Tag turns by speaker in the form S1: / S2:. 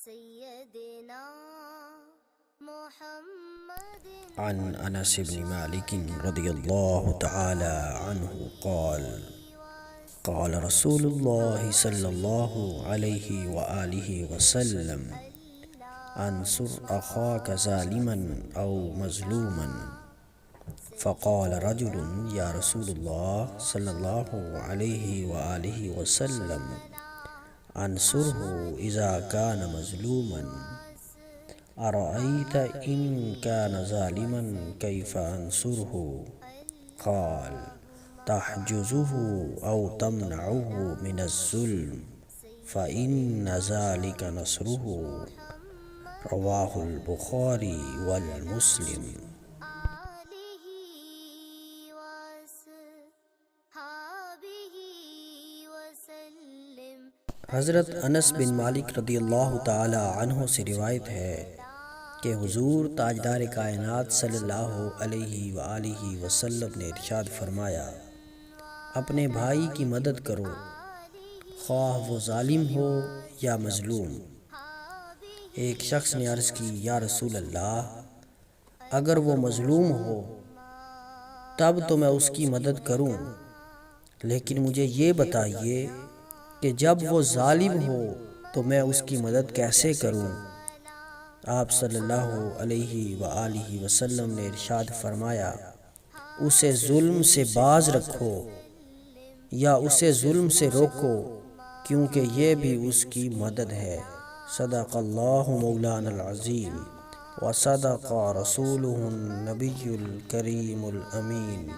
S1: سيدنا محمد.
S2: عن انس بن مالك رضي الله تعالى عنه قال قال رسول الله صلى الله عليه وآله وسلم انصر اخاك ظالما او مظلوما. فقال رجل يا رسول الله صلى الله عليه وآله وسلم انصره اذا كان مظلوما. أرأيت إن كان ظالما كيف أنصره؟ قال تحجزه أو تمنعه من الظلم فإن ذلك نصره. رواه البخاري والمسلم. حضرت انس بن مالک رضی اللہ تعالی عنہ سے روایت ہے کہ حضور تاجدار کائنات صلی اللہ علیہ وآلہ وسلم نے ارشاد فرمایا، اپنے بھائی کی مدد کرو، خواہ وہ ظالم ہو یا مظلوم۔ ایک شخص نے عرض کی، یا رسول اللہ، اگر وہ مظلوم ہو تب تو میں اس کی مدد کروں، لیکن مجھے یہ بتائیے کہ جب وہ ظالم ہو تو میں اس کی مدد کیسے کروں؟ آپ صلی اللہ علیہ وآلہ وسلم نے ارشاد فرمایا، اسے ظلم سے باز رکھو یا اسے ظلم سے روکو، کیونکہ یہ بھی اس کی مدد ہے۔ صدق اللہ مولانا العظیم وصدق رسولہ النبی الکریم الامین۔